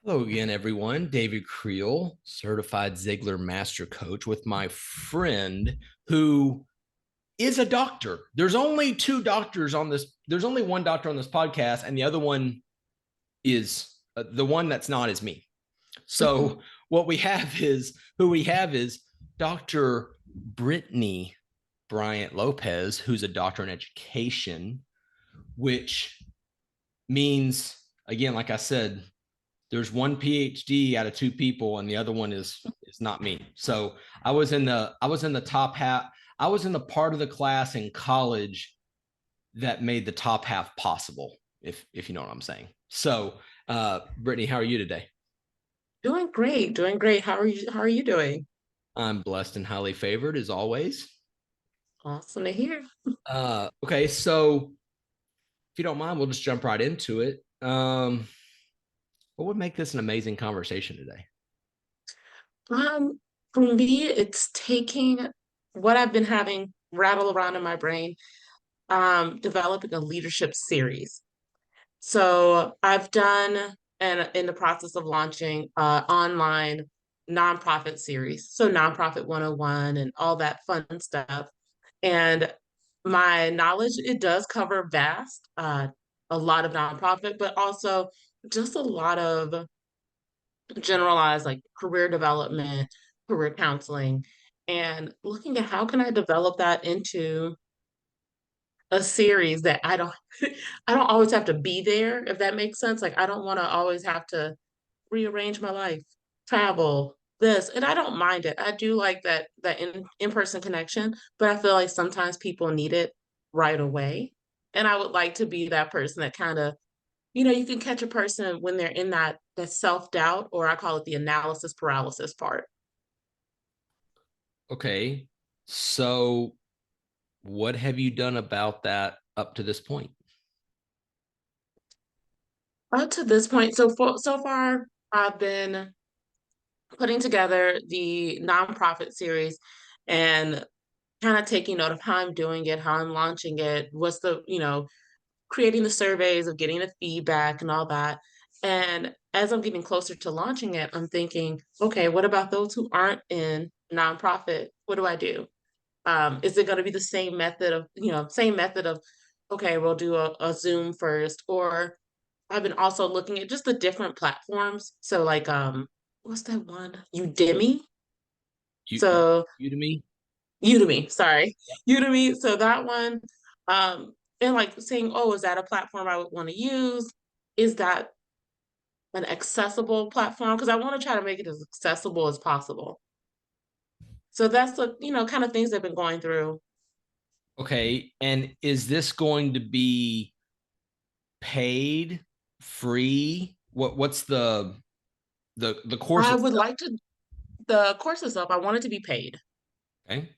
Hello again, everyone. David Creel, certified Ziegler master coach, with my friend who is a doctor. There's only two doctors on this. There's only one doctor on this podcast, and the other one is the one that's not is me. So what we have is who we have is Dr. Brittany Bryant-Lopez, who's a doctor in education, which means, again, like I said, there's one PhD out of two people, and the other one is not me. So I was in the top half. I was in the part of the class in college that made the top half possible, if you know what I'm saying. So, Brittany, how are you today? Doing great, doing great. How are you doing? I'm blessed and highly favored as always. Awesome to hear. Okay, so if you don't mind, we'll just jump right into it. What would make this an amazing conversation today? Um, for me, it's taking what I've been having rattle around in my brain, developing a leadership series. So I've done and in the process of launching online nonprofit series. So nonprofit 101 and all that fun stuff. And my knowledge, it does cover vast, a lot of nonprofit, but also just a lot of generalized like career development, career counseling, and looking at how can I develop that into a series that I don't I don't always have to be there, if that makes sense. Like I don't want to always have to rearrange my life, travel, this, and I don't mind it. I do like that in-person connection, but I feel like sometimes people need it right away. And I would like to be that person that kind of, you can catch a person when they're in that self-doubt, or I call it the analysis paralysis part. Okay, so what have you done about that up to this point? Up to this point, so far I've been putting together the nonprofit series and kind of taking note of how I'm doing it, how I'm launching it, what's creating the surveys of getting the feedback and all that. And as I'm getting closer to launching it, I'm thinking, okay, what about those who aren't in nonprofit? What do I do? Is it going to be the same method of, okay, we'll do a Zoom first, or I've been also looking at just the different platforms. So like, what's that one? Udemy. You So you to me? Udemy, sorry. Udemy. So that one, and like saying, oh, is that a platform I would want to use? Is that an accessible platform? Because I want to try to make it as accessible as possible. So that's the kind of things I've been going through. Okay, and is this going to be paid, free? What's the course I would itself? like to, the course itself, I want it to be paid. Okay,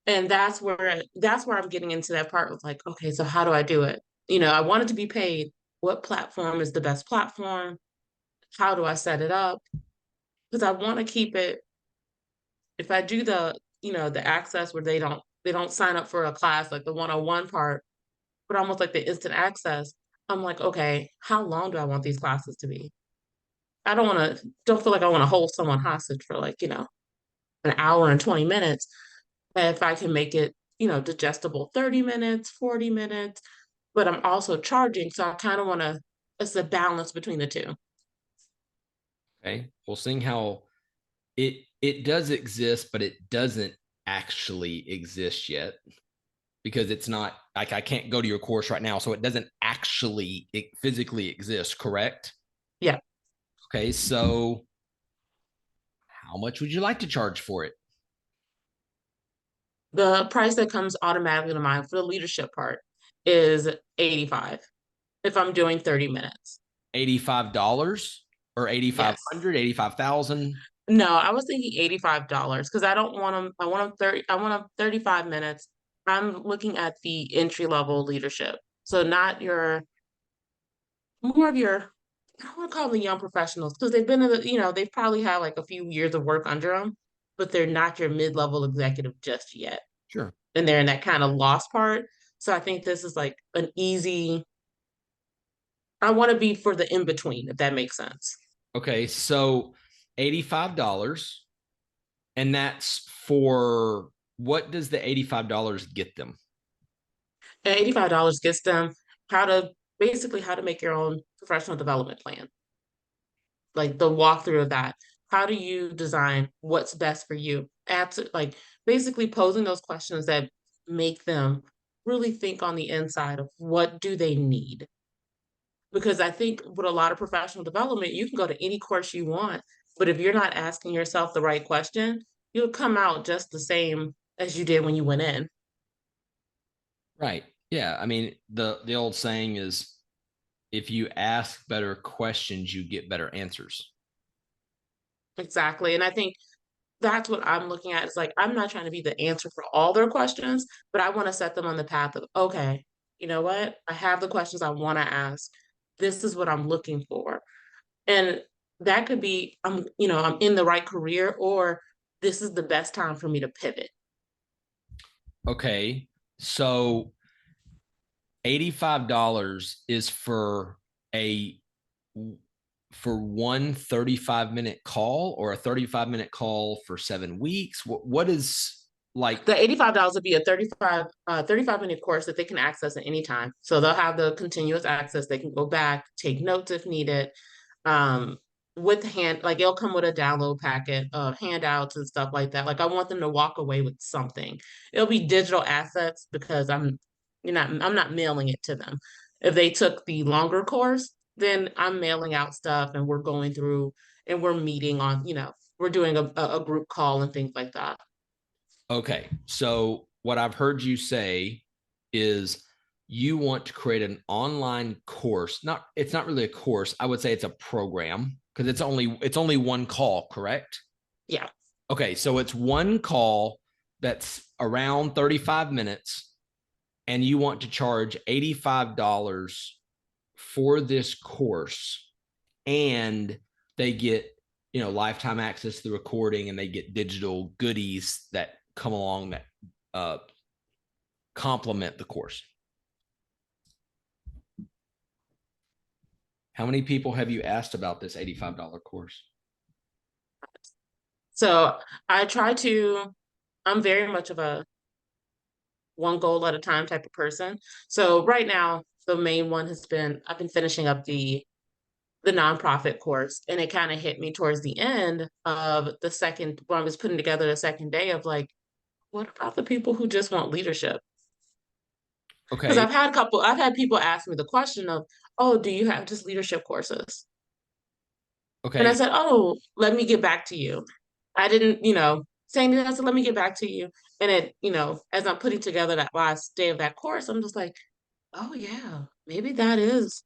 And that's where I'm getting into that part of like, okay, so how do I do it? I want it to be paid. What platform is the best platform? How do I set it up? Because I want to keep it, if I do the access where they don't sign up for a class like the 101 part, but almost like the instant access, I'm like, okay, how long do I want these classes to be? I don't feel like I want to hold someone hostage for like, an hour and 20 minutes. If I can make it, digestible 30 minutes, 40 minutes, but I'm also charging. So I kind of want to, it's a balance between the two. okay. Well, seeing how it does exist, but it doesn't actually exist yet because it's not like I can't go to your course right now, so it doesn't actually physically exist. Correct? Yeah. Okay, so how much would you like to charge for it? The price that comes automatically to mind for the leadership part is 85 if I'm doing 30 minutes. $85 or Yes. 8,500, 85,000? No, I was thinking $85 because I don't want them. I want them 35 minutes. I'm looking at the entry level leadership. So not your more of your, I don't want to call them the young professionals because they've been in they've probably had like a few years of work under them, but they're not your mid-level executive just yet. Sure. And they're in that kind of lost part. So I think this is like an easy, I want to be for the in between, if that makes sense. Okay, so $85, and that's for what does the $85 get them? And $85 gets them how to basically how to make your own professional development plan, like the walkthrough of that. How do you design what's best for you? Answer like basically posing those questions that make them really think on the inside of what do they need. Because I think with a lot of professional development, you can go to any course you want, but if you're not asking yourself the right question, you'll come out just the same as you did when you went in. Right. Yeah. I mean, the old saying is if you ask better questions, you get better answers. Exactly. And I think that's what I'm looking at. It's like I'm not trying to be the answer for all their questions, but I want to set them on the path of, okay, you know what? I have the questions I want to ask. This is what I'm looking for. And that could be I'm in the right career, or this is the best time for me to pivot. Okay. So $85 is a for one 35-minute call or a 35-minute call for 7 weeks. What is like The $85 would be a 35-minute course that they can access at any time. So they'll have the continuous access. They can go back, take notes if needed. Um, with like it'll come with a download packet of handouts and stuff like that. Like I want them to walk away with something. It'll be digital assets because I'm not mailing it to them. If they took the longer course, then I'm mailing out stuff and we're going through and we're meeting on, we're doing a group call and things like that. okay. So what I've heard you say is you want to create an online course. It's not really a course. I would say it's a program because it's only one call, correct? Yeah. Okay, so it's one call that's around 35 minutes, and you want to charge $85 for this course, and they get, lifetime access to the recording, and they get digital goodies that come along that uh, complement the course. How many people have you asked about this $85 course? So I try to, I'm very much of a one goal at a time type of person. So right now, the main one has been I've been finishing up the nonprofit course, and it kind of hit me towards the end of the second when I was putting together the second day of like, what about the people who just want leadership? Because Okay, I've had people ask me the question of, oh, do you have just leadership courses? And I okay, said, oh, let me get back to you. I didn't, saying that, I said, let me get back to you. And as I'm putting together that last day of that course, I'm just like, oh yeah, maybe that is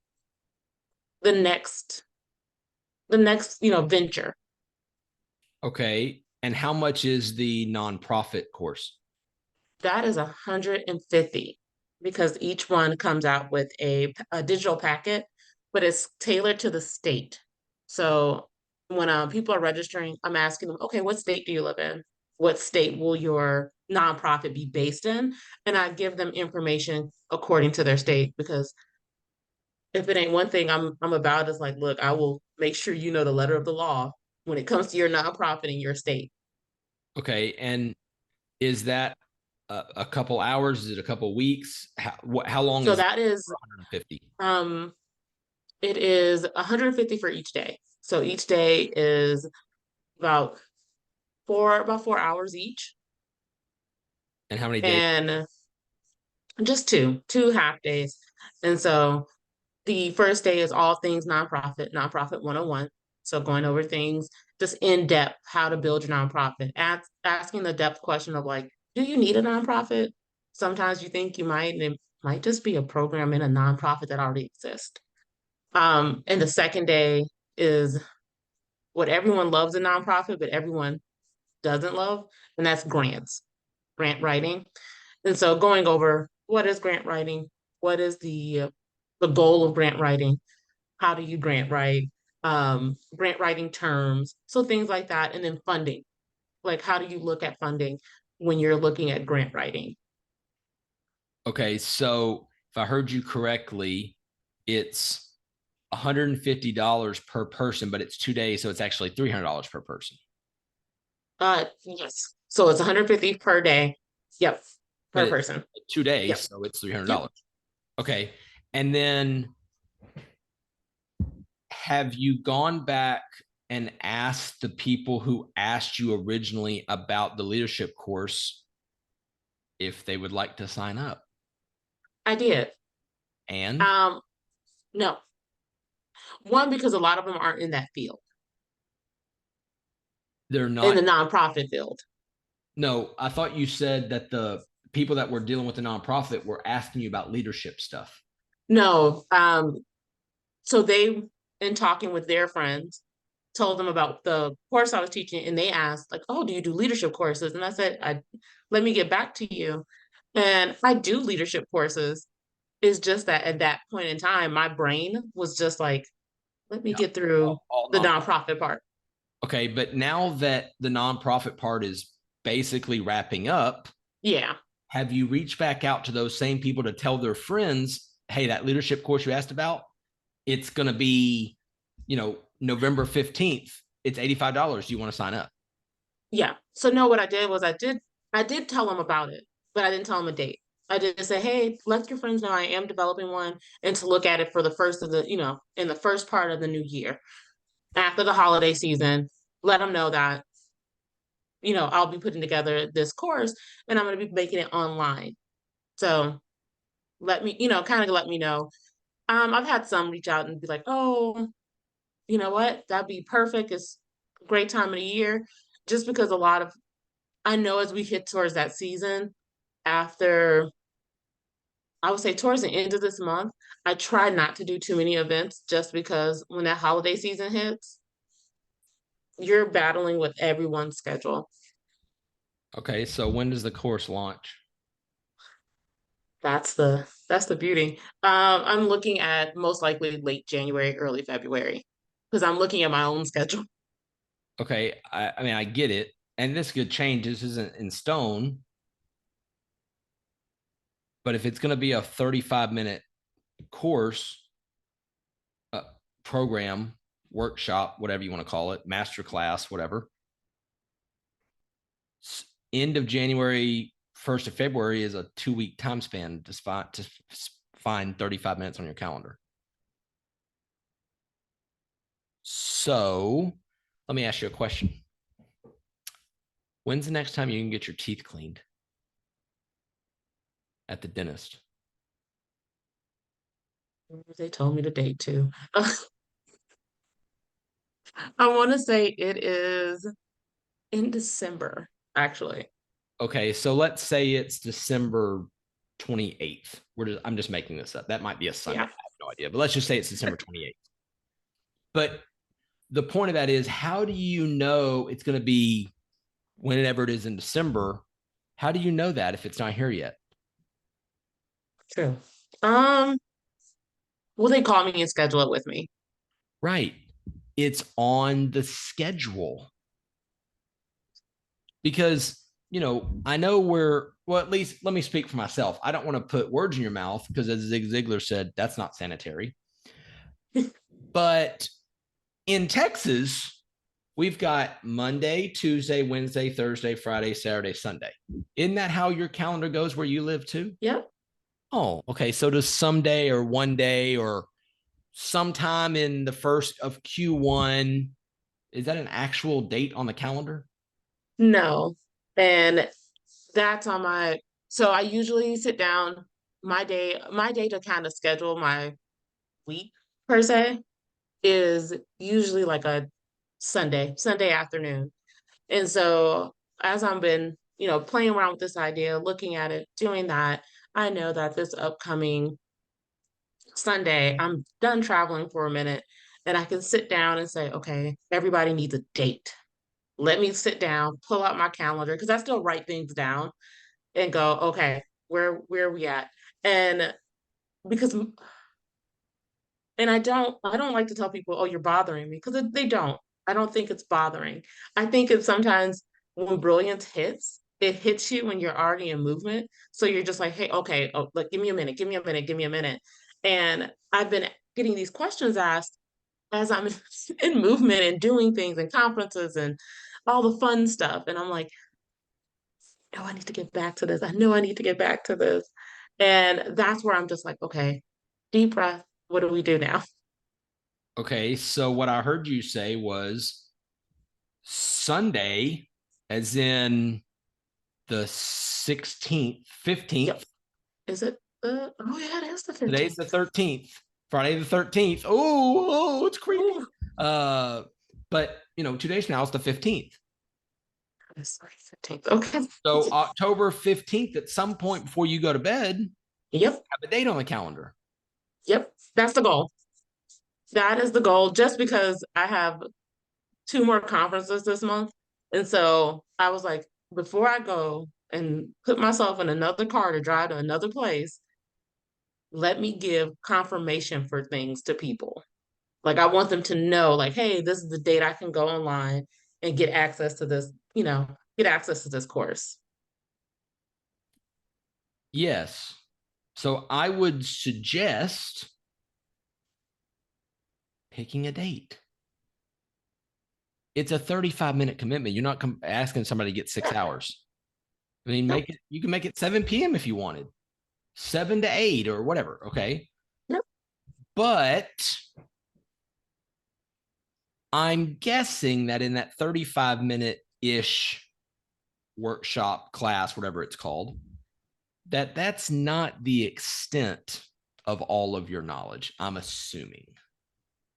the next, venture. okay. And how much is the nonprofit course? That is 150 because each one comes out with a digital packet, but it's tailored to the state. So when people are registering, I'm asking them, okay, what state do you live in? What state will your nonprofit be based in? And I give them information according to their state because if it ain't one thing I'm about is like, look, I will make sure you know the letter of the law when it comes to your nonprofit in your state. Okay, and is that a couple hours? Is it a couple weeks? How long So is that is 150? um it is 150 for each day. So each day is about 4 hours each. And how many days? And just two half days. And so the first day is all things nonprofit 101. So going over things just in depth, how to build your nonprofit, asking the depth question of like, do you need a nonprofit? Sometimes you think you might, and it might just be a program in a nonprofit that already exists. And the second day is what everyone loves in nonprofit, but everyone doesn't love, and that's grant writing. And so going over what is grant writing, what is the goal of grant writing, how do you grant write, grant writing terms, so things like that, and then funding. Like how do you look at funding when you're looking at grant writing? Okay, so if I heard you correctly, it's $150 per person, but it's 2 days, so it's actually $300 per person. Yes. So it's 150 per day. Yep. But Per it's person. 2 days, Yep. so it's $300. Yep. Okay. And then have you gone back and asked the people who asked you originally about the leadership course if they would like to sign up? I did. And Um, no. One, because a lot of them aren't in that field, they're in the not. nonprofit field. No, I thought you said that the people that were dealing with the nonprofit were asking you about leadership stuff. No. So they, in talking with their friends, told them about the course I was teaching, and they asked, like, "Oh, do you do leadership courses?" And I said, "I let me get back to you." And I do leadership courses. It's just that at that point in time, my brain was just like, let me Yeah, get through all the nonprofit. nonprofit part. Okay, but now that the nonprofit part is basically wrapping up, Yeah. have you reached back out to those same people to tell their friends, hey, that leadership course you asked about, it's going to be, November 15th. It's $85. Do you want to sign up? Yeah. So no, what I did was I did tell them about it, but I didn't tell them a date. I did say, hey, let your friends know I am developing one and to look at it for the first of the, in the first part of the new year after the holiday season. Let them know that, I'll be putting together this course and I'm going to be making it online. So let me, kind of let me know. I've had some reach out and be like, oh, you know what? That'd be perfect. It's a great time of the year. Just because I know as we hit towards that season, after I would say towards the end of this month, I try not to do too many events just because when that holiday season hits, you're battling with everyone's schedule. Okay, so when does the course launch? That's the beauty. I'm looking at most likely late January, early February, because I'm looking at my own schedule. Okay, I mean, I get it. And this could change. This isn't in stone. But if it's going to be a 35-minute course, uh, program, workshop, whatever you want to call it, master class, whatever, end of January, 1st of February is a 2-week time span to find 35 minutes on your calendar. So let me ask you a question. When's the next time you can get your teeth cleaned at the dentist? They told me the date too. I want to say it is in December, actually. Okay, so let's say it's December 28th. I'm just making this up. That might be a Sunday. I Yeah, have no idea, but let's just say it's December 28th. But the point of that is, how do you know it's going to be whenever it is in December? How do you know that if it's not here yet? true. Um, will they call me and schedule it with me? Right. It's on the schedule because, I know well, at least let me speak for myself. I don't want to put words in your mouth because, as Zig Ziglar said, that's not sanitary. But in Texas, we've got Monday, Tuesday, Wednesday, Thursday, Friday, Saturday, Sunday. Isn't that how your calendar goes where you live too? Yep. Oh, okay. So does someday or one day or sometime in the first of Q1, is that an actual date on the calendar? No. And that's on so I usually sit down my day to kind of schedule my week per se is usually like a Sunday afternoon. And so as I've been, playing around with this idea, looking at it, doing that, I know that this upcoming Sunday, I'm done traveling for a minute and I can sit down and say, okay, everybody needs a date. Let me sit down, pull out my calendar, because I still write things down and go, okay, where are we at? And because and I don't like to tell people, oh, you're bothering me, because they don't. I don't think it's bothering. I think it's sometimes when brilliance hits, it hits you when you're already in movement. So you're just like, hey, okay, oh, like give me a minute, give me a minute, give me a minute. And I've been getting these questions asked as I'm in movement and doing things and conferences and all the fun stuff. And I'm like, no, I need to get back to this. I know I need to get back to this. And that's where I'm just like, okay, deep breath. What do we do now? Okay, so what I heard you say was Sunday, as in the 16th, Yep. 15th. Is it oh yeah, it is the Today's 15th. the 13th, Friday the 13th. Oh, it's creepy. Oh, Uh, but 2 days from now it's the 15th. sorry, 15th. Okay. So October 15th, at some point before you go to bed, Yep. have a date on the calendar. Yep. That's the goal. That is the goal, just because I have two more conferences this month. And so I was like, before I go and put myself in another car to drive to another place, let me give confirmation for things to people. Like I want them to know, like, hey, this is the date I can go online and get access to this, get access to this course. Yes. So I would suggest picking a date. It's a 35-minute commitment. You're not asking somebody to get 6 hours. I mean, Yep. you can make it 7 p.m. if you wanted, 7 to 8 or whatever. Okay. Yep. But I'm guessing that in that 35-minute-ish workshop class, whatever it's called, that's not the extent of all of your knowledge, I'm assuming.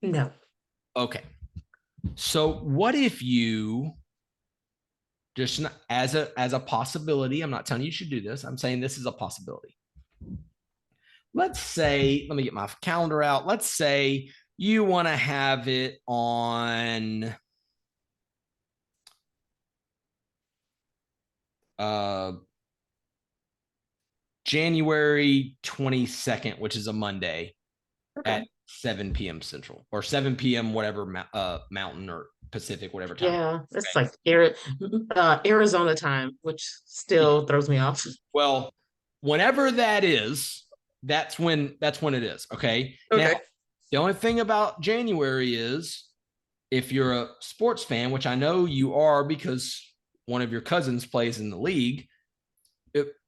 No. Okay. So what if you just as a possibility, I'm not telling you should do this, I'm saying this is a possibility. Let's say, let me get my calendar out. Let's say you want to have it on January 22nd, which is a Monday Okay. at 7 p.m. Central or 7 p.m. whatever Mountain or Pacific, whatever time. Yeah, it's Okay. like Arizona time, which still throws me off. Well, whenever that is, that's when it is. Okay. Now, Okay. the only thing about January is if you're a sports fan, which I know you are because one of your cousins plays in the league,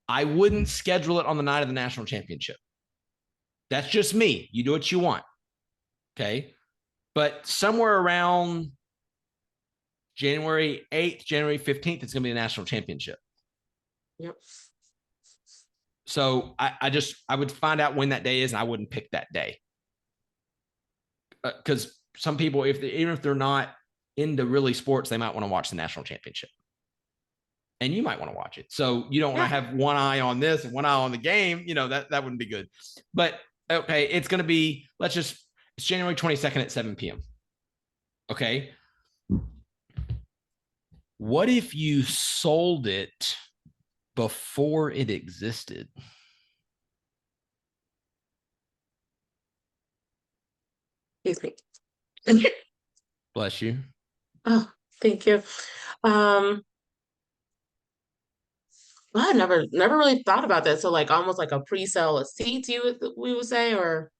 I wouldn't schedule it on the night of the national championship. That's just me. You do what you want. Okay. But somewhere around January 8th, January 15th, it's going to be a national championship. Yep. So I would find out when that day is and I wouldn't pick that day. Because some people, even if they're not into really sports, they might want to watch the national championship. And you might want to watch it. So you don't want to have one eye on this and one eye on the game. That wouldn't be good. But okay, it's going to be, it's January 22nd at 7 p.m. Okay. What if you sold it before it existed? Excuse me. Bless you. Oh, thank you. Um, well, I never really thought about that. So like almost like a pre-sale of seats, we would say, or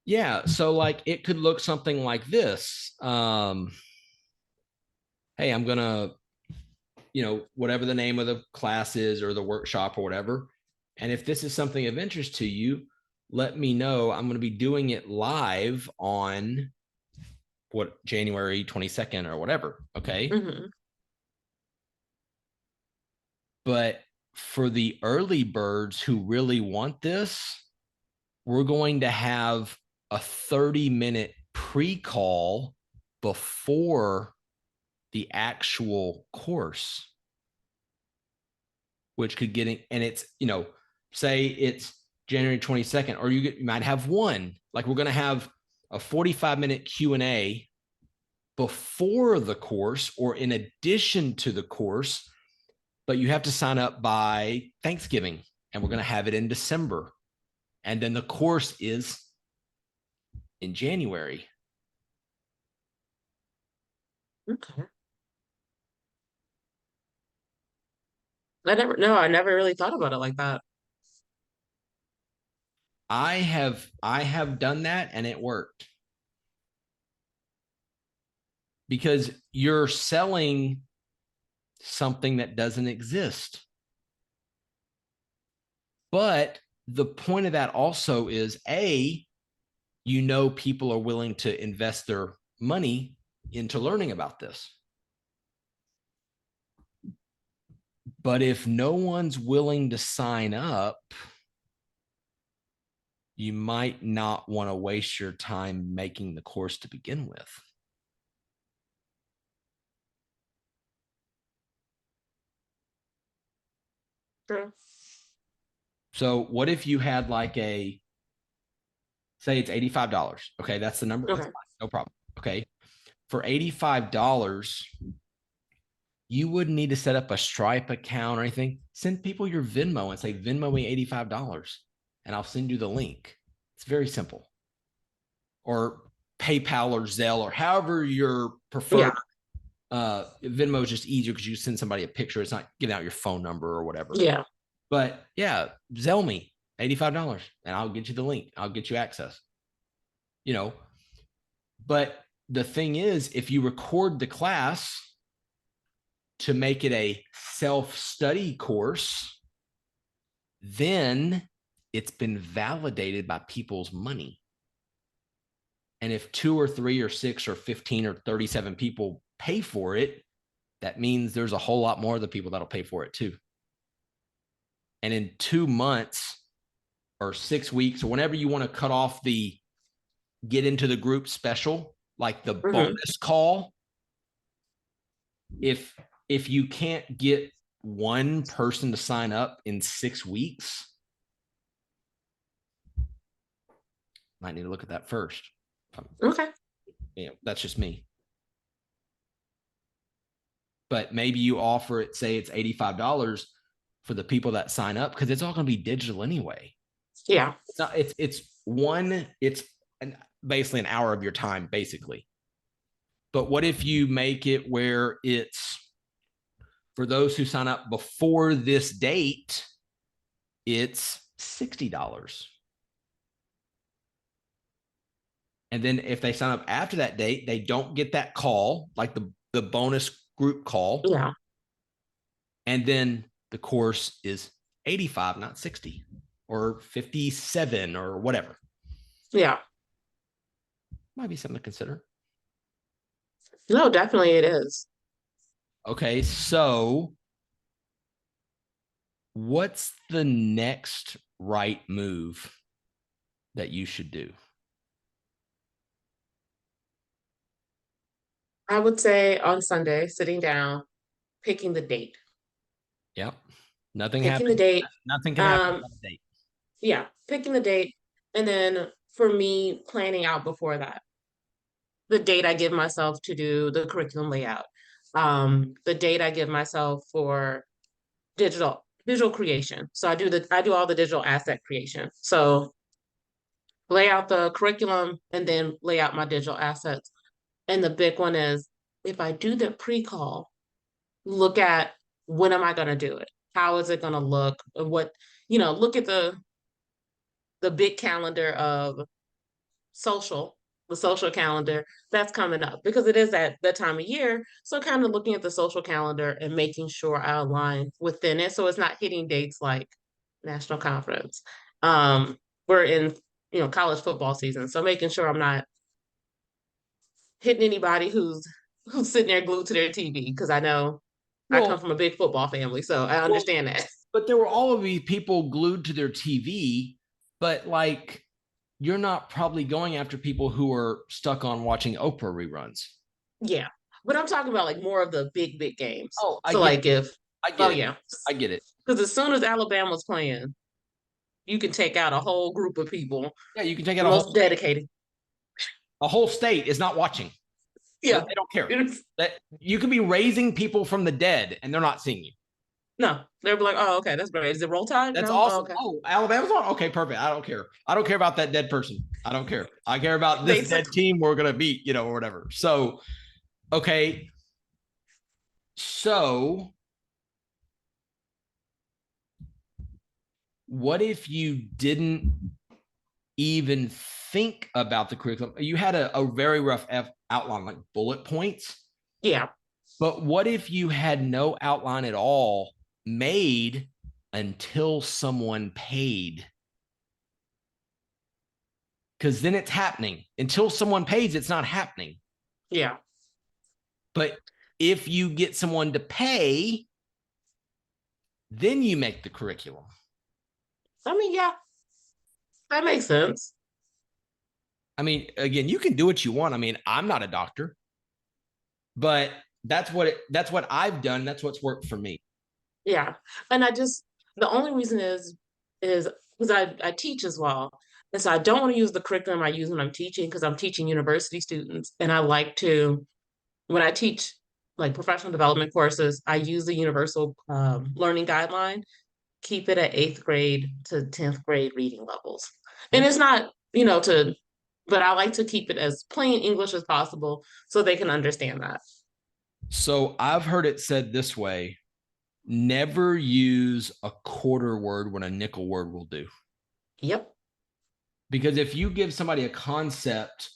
Yeah. So like it could look something like this. Hey, I'm going to, whatever the name of the class is or the workshop or whatever. And if this is something of interest to you, let me know. I'm going to be doing it live on January 22nd or whatever. Okay. mm-hmm. But for the early birds who really want this, we're going to have a 30-minute pre-call before the actual course, which could get in, and it's, say it's January 22nd, or you might have one, like we're going to have a 45-minute Q&A before the course or in addition to the course, but you have to sign up by Thanksgiving, and we're going to have it in December. And then the course is in January. Okay. I never really thought about it like that. I have done that and it worked because you're selling something that doesn't exist. But the point of that also is people are willing to invest their money into learning about this. But if no one's willing to sign up, you might not want to waste your time making the course to begin with. True. So what if you had say it's $85. Okay, that's the number. That's Okay. fine. No problem. Okay. For $85, you wouldn't need to set up a Stripe account or anything. Send people your Venmo and say, Venmo me $85 and I'll send you the link. It's very simple. Or PayPal or Zelle or however your preferred. Venmo is just easier because you send somebody a picture. It's not giving out your phone number or whatever. Yeah. But yeah, Zelle me $85 and I'll get you the link. I'll get you access. But the thing is, if you record the class to make it a self-study course, then it's been validated by people's money. And if 2 or 3 or 6 or 15 or 37 people pay for it, that means there's a whole lot more of the people that'll pay for it too. And in 2 months or 6 weeks or whenever you want to cut off the get into the group special, like the bonus call, if you can't get one person to sign up in 6 weeks, might need to look at that first. Okay. That's just me. But maybe you offer it, say it's $85 for the people that sign up because it's all going to be digital anyway. Yeah. It's basically an hour of your time, basically. But what if you make it where it's for those who sign up before this date, it's $60. And then if they sign up after that date, they don't get that call, like the bonus group call. Yeah. And then the course is 85, not 60 or 57 or whatever. Yeah. Might be something to consider. No, definitely it is. Okay, so what's the next right move that you should do? I would say on Sunday, sitting down, picking the date. Yep. Nothing Picking the happens. date. Nothing can happen without a date. Yeah, picking the date. And then for me, planning out before that. The date I give myself to do the curriculum layout. The date I give myself for visual creation. So I do all the digital asset creation. So lay out the curriculum and then lay out my digital assets. And the big one is if I do the pre-call, look at when am I going to do it? How is it going to look? Look at the big calendar of the social calendar that's coming up because it is at that time of year. So kind of looking at the social calendar and making sure I align within it. So it's not hitting dates like national conference. We're in, college football season. So making sure I'm not hitting anybody who's sitting there glued to their TV because I know I come Well, from a big football family, so I understand that. but there were all of these people glued to their TV, but like you're not probably going after people who are stuck on watching Oprah reruns. Yeah. But I'm talking about like more of the big games. Oh, So like if I get oh it. yeah. I get it. Because as soon as Alabama's playing, you can take out a whole group of people, Yeah, you can take the out most dedicated. a whole state is not watching. Yeah. They don't care. That you could be raising people from the dead and they're not seeing you. No, they'll be like, oh, okay, that's great. Is it roll tide? That's No? Oh, awesome. okay. Oh, Alabama's on. Okay, perfect. I don't care. I don't care about that dead person. I don't care. I care about this Basically. dead team we're gonna beat, or whatever. So, okay. So, what if you didn't even think about the curriculum. You had a very rough outline, like bullet points. Yeah. But what if you had no outline at all made until someone paid? Because then it's happening. Until someone pays, it's not happening. Yeah. But if you get someone to pay, then you make the curriculum. I mean, yeah, that makes sense. I mean, again, you can do what you want. I mean, I'm not a doctor, but that's what I've done. That's what's worked for me. Yeah. And the only reason is because I teach as well. And so I don't want to use the curriculum I use when I'm teaching because I'm teaching university students. And I like to, when I teach like professional development courses, I use the universal learning guideline, keep it at eighth grade to 10th grade reading levels. And Okay. it's not, but I like to keep it as plain English as possible so they can understand that. So I've heard it said this way: never use a quarter word when a nickel word will do. Yep. Because if you give somebody a concept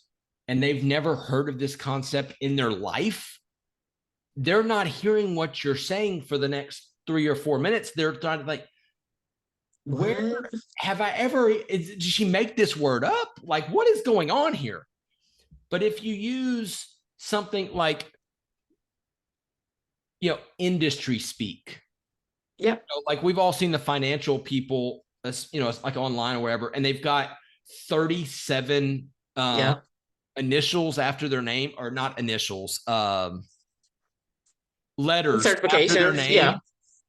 and they've never heard of this concept in their life, they're not hearing what you're saying for the next 3 or 4 minutes. They're trying to like, where What? have I ever, did she make this word up? Like, what is going on here? But if you use something like, industry speak, Yep. like we've all seen the financial people, it's like online or wherever, and they've got 37 Yeah. initials after their name, or not initials, letters after their Certifications. Yeah. name.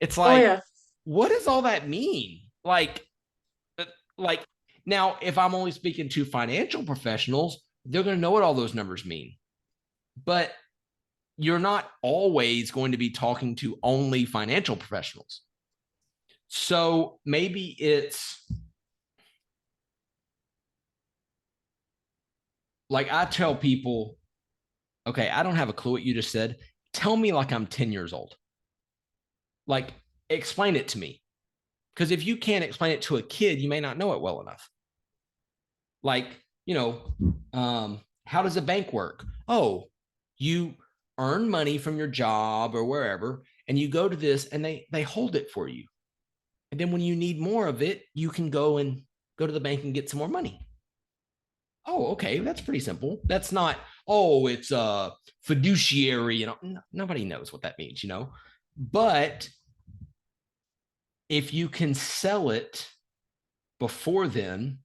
It's Oh like, yeah. what does all that mean? Uh, like now, if I'm only speaking to financial professionals, they're going to know what all those numbers mean. But you're not always going to be talking to only financial professionals. So maybe it's like I tell people, okay, I don't have a clue what you just said. Tell me like I'm 10 years old. Like, explain it to me. Because if you can't explain it to a kid, you may not know it well enough. Like, how does a bank work? Oh, you earn money from your job or wherever, and you go to this and they hold it for you. And then when you need more of it, you can go to the bank and get some more money. Oh, okay, that's pretty simple. That's not, oh, it's a fiduciary, nobody knows what that means, But if you can sell it before then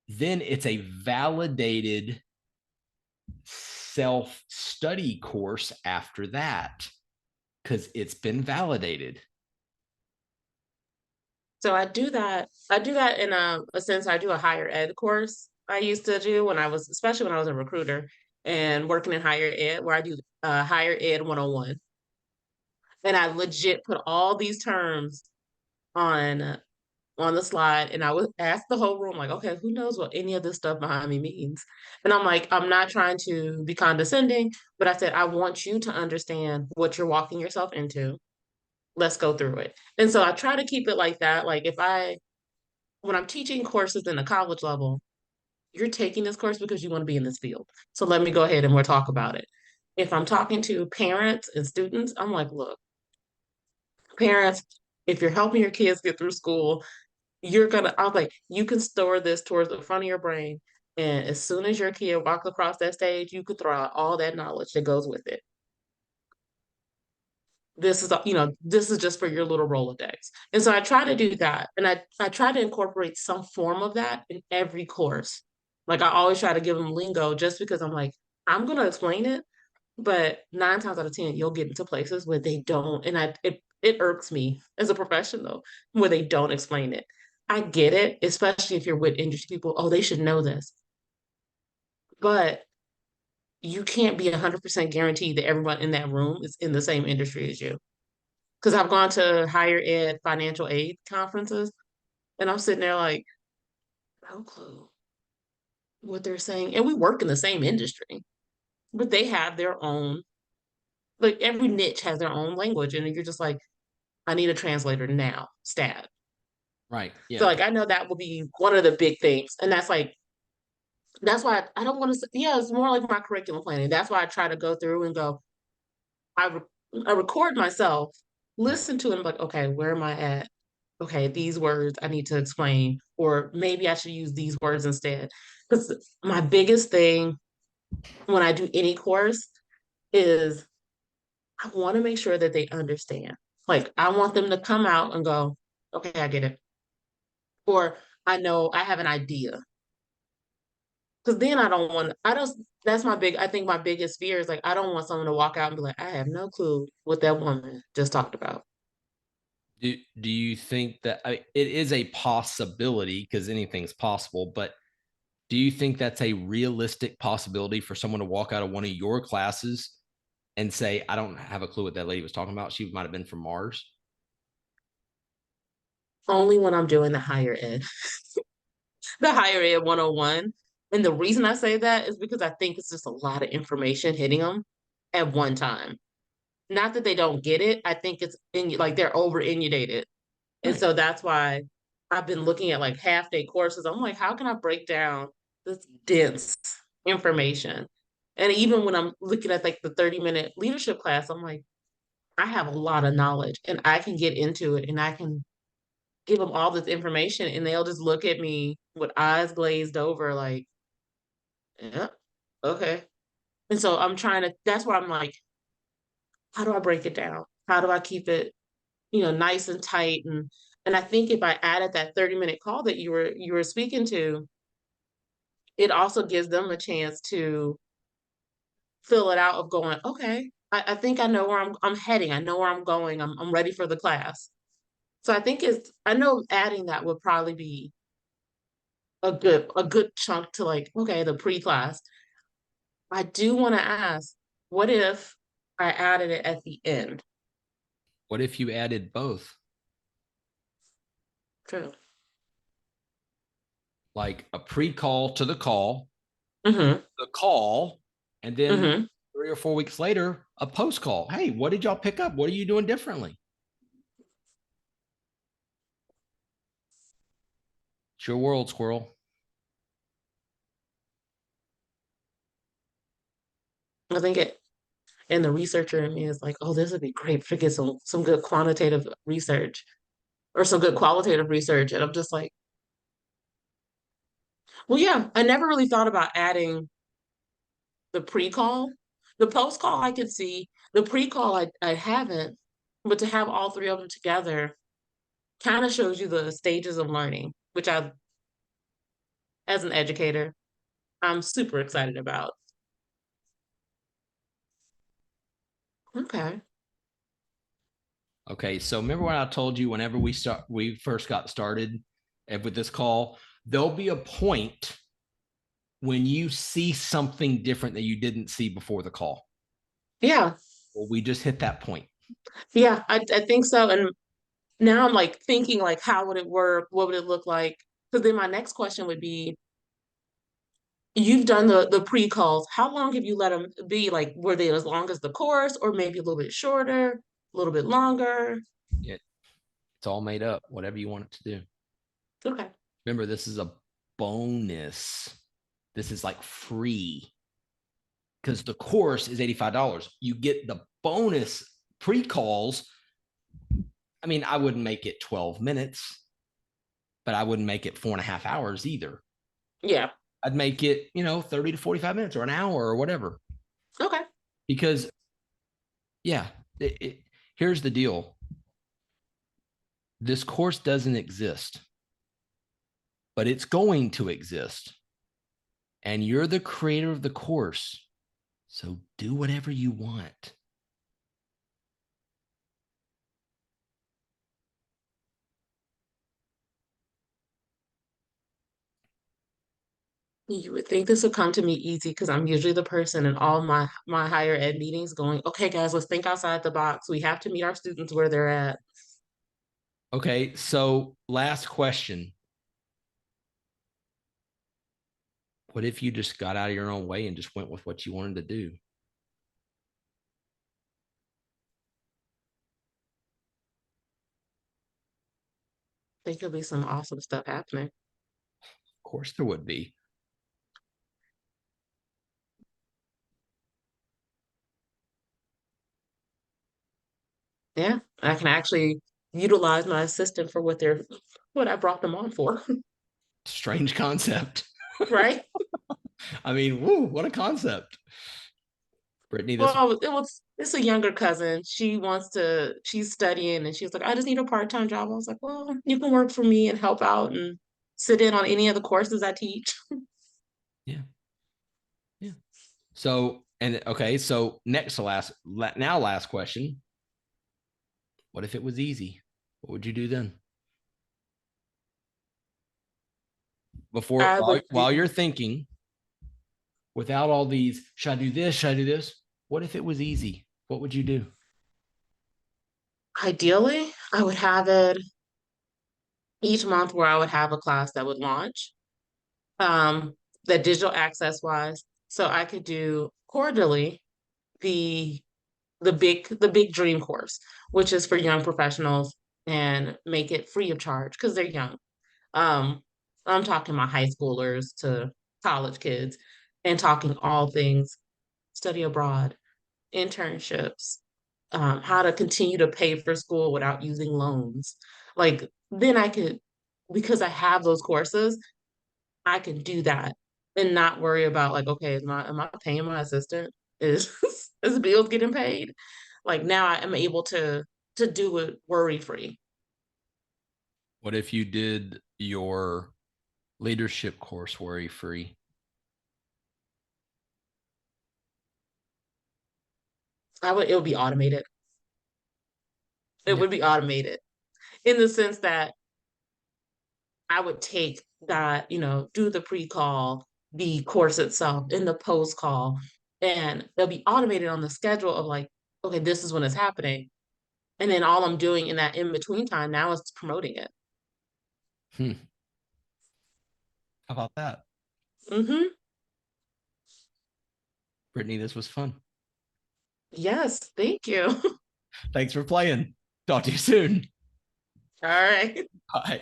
it's a validated self study course after that because it's been validated. So I do that. I do that in a sense. I do a higher ed course I used to do when I was, especially when I was a recruiter and working in higher ed, where I do higher ed 101. And I legit put all these terms on on the slide, and I would ask the whole room, like, okay, who knows what any of this stuff behind me means? And I'm like, I'm not trying to be condescending, but I said, I want you to understand what you're walking yourself into. Let's go through it. And so I try to keep it like that. Like when I'm teaching courses in the college level, you're taking this course because you want to be in this field. So let me go ahead and we'll talk about it. If I'm talking to parents and students, I'm like, look, parents, if you're helping your kids get through school, I'm like, you can store this towards the front of your brain. And as soon as your kid walks across that stage, you could throw out all that knowledge that goes with it. This is just for your little Rolodex. And so I try to do that. And I try to incorporate some form of that in every course. Like I always try to give them lingo just because I'm like, I'm going to explain it, but 9 times out of 10, you'll get into places where they don't. And it irks me as a professional where they don't explain it. I get it, especially if you're with industry people. Oh, they should know this. But you can't be 100% guaranteed that everyone in that room is in the same industry as you. Because I've gone to higher ed financial aid conferences and I'm sitting there like, no clue what they're saying. And we work in the same industry, but they have their own, like every niche has their own language. And you're just like, I need a translator now, stat. Right. So Yeah. like I know that will be one of the big things. And that's why I don't want to say, yeah, it's more like my curriculum planning. That's why I try to go through and go, I I record myself, listen to it, and be like, okay, where am I at? Okay, these words I need to explain, or maybe I should use these words instead. Because my biggest thing when I do any course is I want to make sure that they understand. Like I want them to come out and go, okay, I get it. Or I know I have an idea. Because then I don't, that's I think my biggest fear is like, I don't want someone to walk out and be like, I have no clue what that woman just talked about. Do you think that it is a possibility because anything's possible, but do you think that's a realistic possibility for someone to walk out of one of your classes and say, I don't have a clue what that lady was talking about? She might have been from Mars. Only when I'm doing the higher ed, the higher ed 101. And the reason I say that is because I think it's just a lot of information hitting them at one time. Not that they don't get it. I think it's like they're over inundated. And Right. so that's why I've been looking at like half day courses. I'm like, how can I break down this dense information? And even when I'm looking at like the 30-minute leadership class, I'm like, I have a lot of knowledge and I can get into it and I can give them all this information and they'll just look at me with eyes glazed over, like, yeah, okay. And so that's why I'm like, how do I break it down? How do I keep it, nice and tight? And I think if I added that 30-minute call that you were speaking to, it also gives them a chance to fill it out of going, okay, I think I know where I'm heading. I know where I'm going. I'm ready for the class. So I know adding that would probably be a good chunk to like, okay, the pre-class. I do want to ask, what if I added it at the end? What if you added both, True. like a pre-call to Mm-hmm. the call, and then Mm-hmm. 3 or 4 weeks later, a post call? Hey, what did y'all pick up? What are you doing differently? It's your world, squirrel. I think it and the researcher in me is like, oh, this would be great to get some good quantitative research or some good qualitative research. And I'm just like, well, yeah, I never really thought about adding the pre-call. The post-call I could see. The pre-call I haven't, but to have all three of them together kind of shows you the stages of learning, which as an educator, I'm super excited about. Okay. Okay, so remember what I told you whenever we first got started with this call, there'll be a point when you see something different that you didn't see before the call. Yeah. Well, we just hit that point. Yeah, I think so. And now I'm like thinking like how would it work? What would it look like? Because then my next question would be, you've done the pre-calls. How long have you let them be? Like, were they as long as the course or maybe a little bit shorter, a little bit longer? It's all made up, whatever you want it to do. Okay. Remember, this is a bonus. This is like free because the course is $85. You get the bonus pre-calls. I mean, I wouldn't make it 12 minutes, but I wouldn't make it 4.5 hours either. Yeah. I'd make it, 30 to 45 minutes or an hour or whatever. Okay. Because, yeah, here's the deal. This course doesn't exist, but it's going to exist. And you're the creator of the course. So do whatever you want. You would think this would come to me easy because I'm usually the person in all my higher ed meetings going, okay, guys, let's think outside the box. We have to meet our students where they're at. Okay, so last question. What if you just got out of your own way and just went with what you wanted to do? There could be some awesome stuff happening. Of course, there would be. Yeah, I can actually utilize my assistant for what I brought them on for, Strange concept. right? I mean, woo, what a concept. Brittany, this Well, it's a younger cousin. She's studying and she was like, I just need a part-time job. I was like, well, you can work for me and help out and sit in on any of the courses I teach. yeah, yeah. So, and okay, so next to last question. What if it was easy? What would you do then? Before I would while do you're thinking, without all these, should I do this? Should I do this? What if it was easy? What would you do? Ideally, I would have it each month where I would have a class that would launch, um, the digital access wise. So I could do quarterly the the big dream course, which is for young professionals and make it free of charge because they're young. Um, I'm talking my high schoolers to college kids and talking all things study abroad, internships, how to continue to pay for school without using loans. Like then I could, because I have those courses, I can do that and not worry about like, okay, am I paying my assistant? Is is bills getting paid? Like now I am able to do it worry free. What if you did your leadership course worry free? It would be automated. It Yeah. would be automated in the sense that I would take that, do the pre-call, the course itself, and the post-call, and it'll be automated on the schedule of like, okay, this is when it's happening. And then all I'm doing in that in between time now is promoting it. Hmm. How about that? Hmm. Brittany, this was fun. Yes, thank you. Thanks for playing. Talk to you soon. All right. Bye.